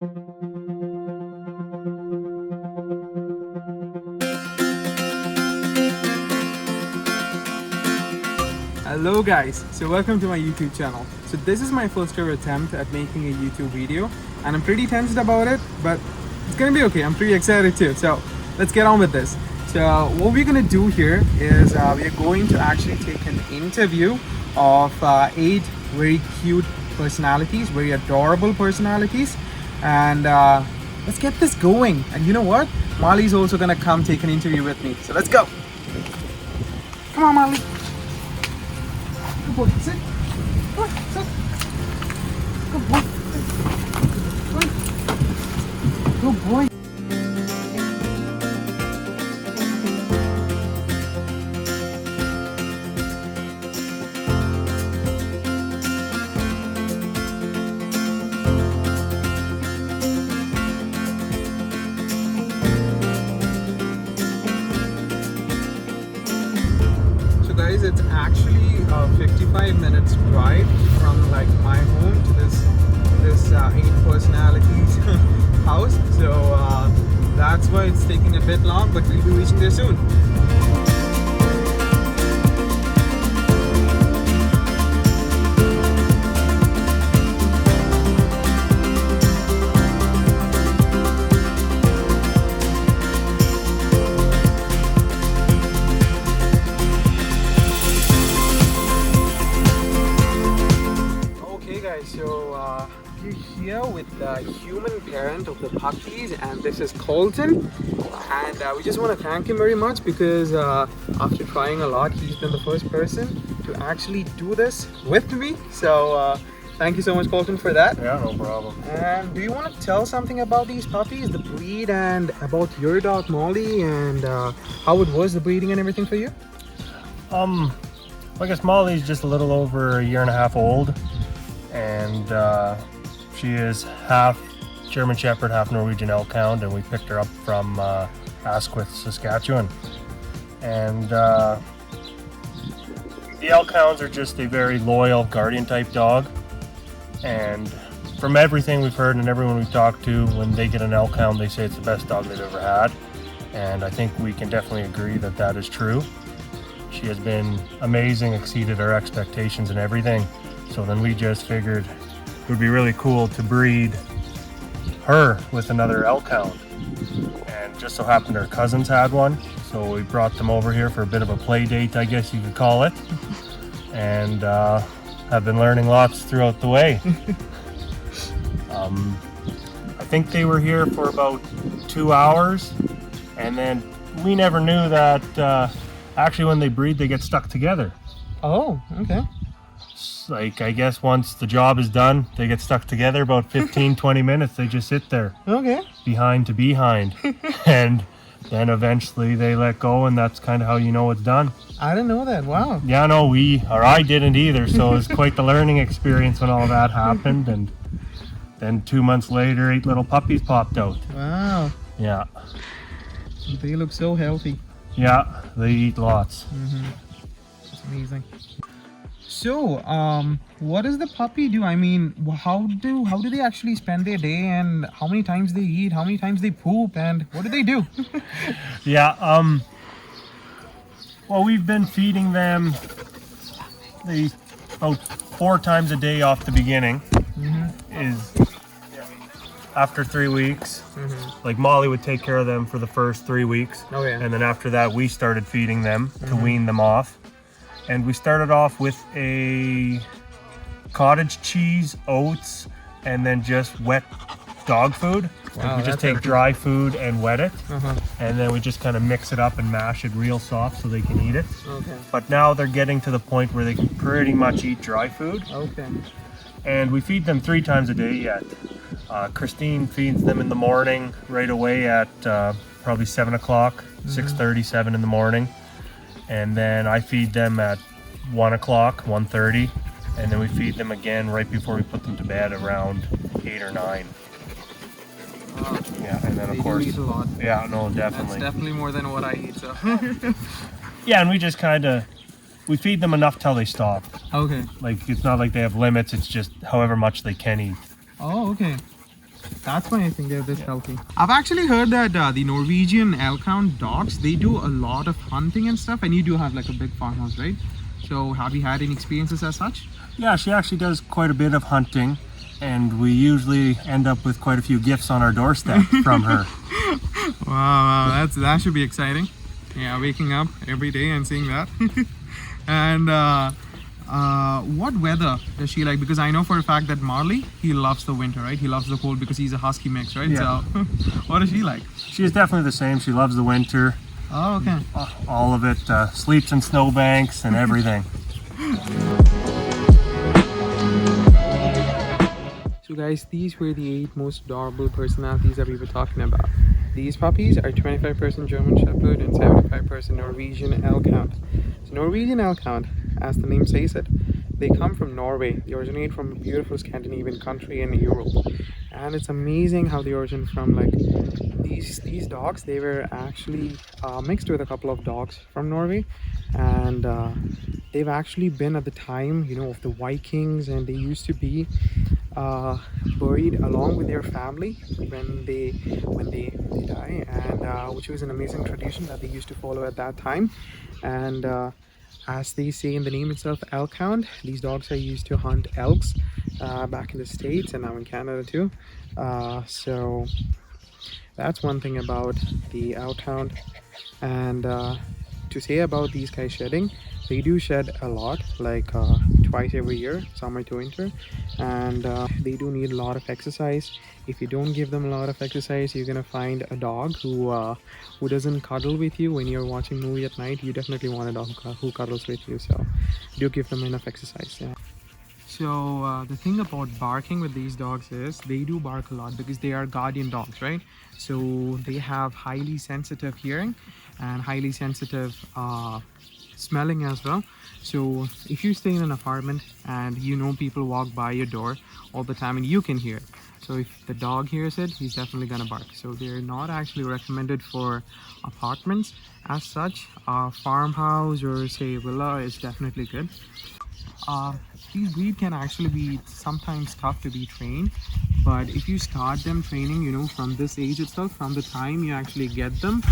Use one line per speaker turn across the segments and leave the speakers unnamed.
Hello guys, so welcome to my YouTube channel. So this is my first ever attempt at making a YouTube video and I'm pretty tensed about it, but it's gonna be okay. I'm pretty excited too. So let's get on with this. So what we're gonna do here is we're going to actually take an interview of 8 very cute personalities, very adorable personalities, and let's get this going. And you know what? Marley's also gonna come take an interview with me. So let's go. Come on, Marley. Good boy, sit. Come on, sit. Good boy. Good boy. Guys, it's actually a 55 minutes drive from like my home to this 8 personalities house, so that's why it's taking a bit long, but we'll be reaching there soon. So we're here with the human parent of the puppies, and this is Colton, and we just want to thank him very much because after trying a lot, he's been the first person to actually do this with me. So thank you so much, Colton, for that.
Yeah, no problem.
And do you want to tell something about these puppies, the breed, and about your dog Molly, and how it was, the breeding and everything for you?
I guess Molly's just a little over 1.5 years old, and she is half German Shepherd, half Norwegian Elkhound, and we picked her up from Asquith, Saskatchewan. And the Elkhounds are just a very loyal guardian type dog, and from everything we've heard and everyone we've talked to, when they get an Elkhound, they say it's the best dog they've ever had, and I think we can definitely agree that that is true. She has been amazing, exceeded our expectations and everything. So then we just figured it would be really cool to breed her with another Elkhound. And just so happened our cousins had one, so we brought them over here for a bit of a play date, I guess you could call it. And have been learning lots throughout the way. I think they were here for about 2 hours, and then we never knew that actually when they breed they get stuck together.
Oh, okay.
Like, I guess once the job is done, they get stuck together about 15-20 minutes. They just sit there.
Okay.
Behind to behind. And then eventually they let go, and that's kind of how you know it's done.
I didn't know that. Wow.
Yeah, no, I didn't either. So it was quite the learning experience when all that happened. And then 2 months later, 8 little puppies popped out.
Wow.
Yeah.
They look so healthy.
Yeah, they eat lots.
It's amazing. So, what does the puppy do? I mean, how do they actually spend their day, and how many times they eat, how many times they poop, and what do they do?
Yeah, well, we've been feeding them about 4 times a day off the beginning. Is after 3 weeks. Like, Molly would take care of them for the first 3 weeks.
Oh, yeah.
And then after that, we started feeding them to wean them off. And we started off with a cottage cheese, oats, and then just wet dog food.
Wow,
we just take dry food and wet it, and then we just kind of mix it up and mash it real soft so they can eat it.
Okay.
But now they're getting to the point where they can pretty much eat dry food.
Okay.
And we feed them 3 times a day yet. Christine feeds them in the morning right away at probably 7 o'clock, 6:30, 7 in the morning. And then I feed them at 1 o'clock, 1:30, and then we feed them again right before we put them to bed around 8 or 9. Yeah, and then of course,
eat a lot.
Yeah, no, definitely.
That's definitely more than what I eat. So.
Yeah, and we just we feed them enough till they stop.
Okay.
Like, it's not like they have limits. It's just however much they can eat.
Oh, okay. That's why I think they're this healthy. I've actually heard that the Norwegian Elkhound dogs, they do a lot of hunting and stuff, and you do have like a big farmhouse, right? So have you had any experiences as such?
Yeah, she actually does quite a bit of hunting, and we usually end up with quite a few gifts on our doorstep from her.
Wow, that should be exciting. Yeah, waking up every day and seeing that. And what weather does she like? Because I know for a fact that Marley, he loves the winter, right? He loves the cold because he's a husky mix, right?
Yeah.
So what does she like?
She's definitely the same. She loves the winter.
Oh, okay.
All of it. Sleeps in snowbanks and everything.
So guys, these were the 8 most adorable personalities that we were talking about. These puppies are 25% German Shepherd and 75% Norwegian Elkhound. So Norwegian Elkhound, as the name says it, they come from Norway. They originate from a beautiful Scandinavian country in Europe. And it's amazing how they originate from, like, these dogs. They were actually mixed with a couple of dogs from Norway. And they've actually been at the time, you know, of the Vikings, and they used to be buried along with their family when they die, and which was an amazing tradition that they used to follow at that time. And as they say in the name itself, Elkhound, these dogs are used to hunt elks back in the States and now in Canada too. So that's one thing about the Elkhound. And to say about these guys shedding, they do shed a lot, like twice every year, summer to winter, and they do need a lot of exercise. If you don't give them a lot of exercise, you're gonna find a dog who doesn't cuddle with you when you're watching movie at night. You definitely want a dog who cuddles with you, so do give them enough exercise. Yeah. So the thing about barking with these dogs is they do bark a lot because they are guardian dogs, right? So they have highly sensitive hearing and highly sensitive smelling as well. So if you stay in an apartment and you know people walk by your door all the time and you can hear it, so if the dog hears it, he's definitely gonna bark. So they're not actually recommended for apartments as such. Farmhouse or say villa is definitely good. These breed can actually be sometimes tough to be trained, but if you start them training, you know, from this age itself, from the time you actually get them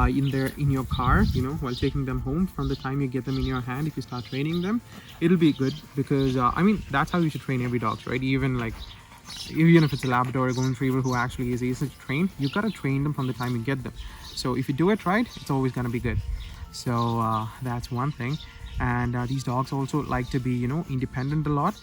in your car, you know, while taking them home, from the time you get them in your hand, if you start training them, it'll be good. Because I mean, that's how you should train every dog, right? Even if it's a Labrador or Golden Retriever who actually is easy to train, you gotta train them from the time you get them. So if you do it right, it's always gonna be good. So that's one thing. And these dogs also like to be, you know, independent a lot.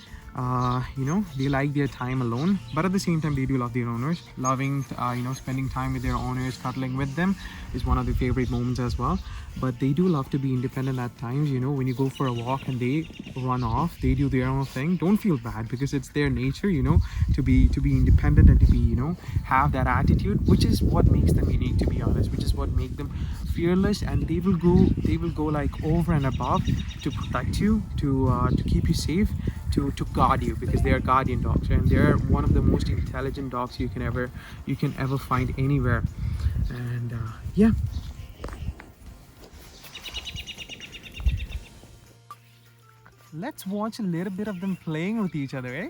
You know, they like their time alone, but at the same time they do love their owners. Loving you know, spending time with their owners, cuddling with them is one of their favorite moments as well. But they do love to be independent at times. You know, when you go for a walk and they run off, they do their own thing, don't feel bad, because it's their nature, you know, to be independent and to be, you know, have that attitude, which is what makes them unique, to be honest, which is what makes them fearless. And they will go like over and above to protect you, to keep you safe, to guard you, because they are guardian dogs, and they're one of the most intelligent dogs you can ever find anywhere. And yeah, let's watch a little bit of them playing with each other, eh?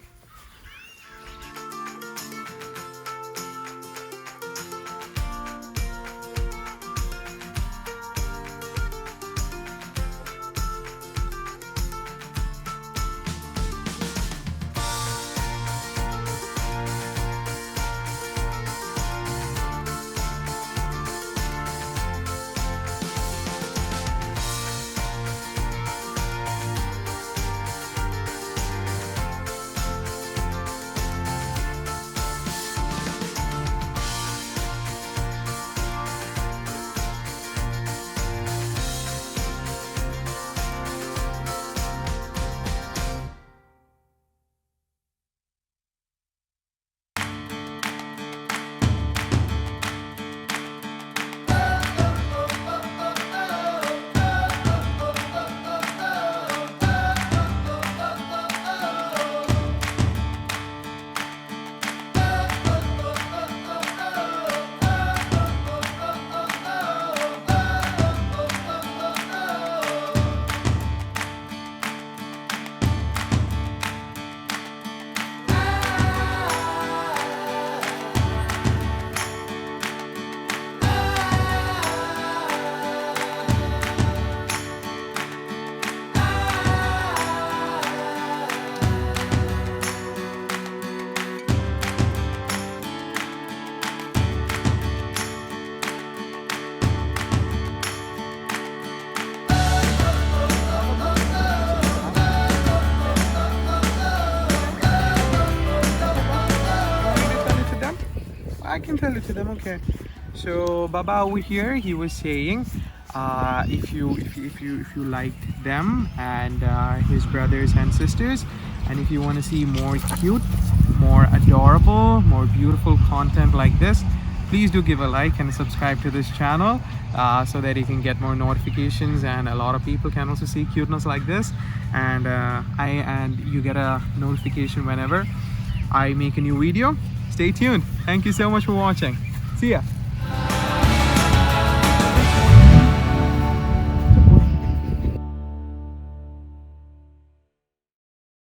I can tell it to them. Okay. So Baba over here, he was saying, if you liked them and his brothers and sisters, and if you want to see more cute, more adorable, more beautiful content like this, please do give a like and subscribe to this channel, so that you can get more notifications and a lot of people can also see cuteness like this, and you get a notification whenever I make a new video. Stay tuned. Thank you so much for watching. See ya.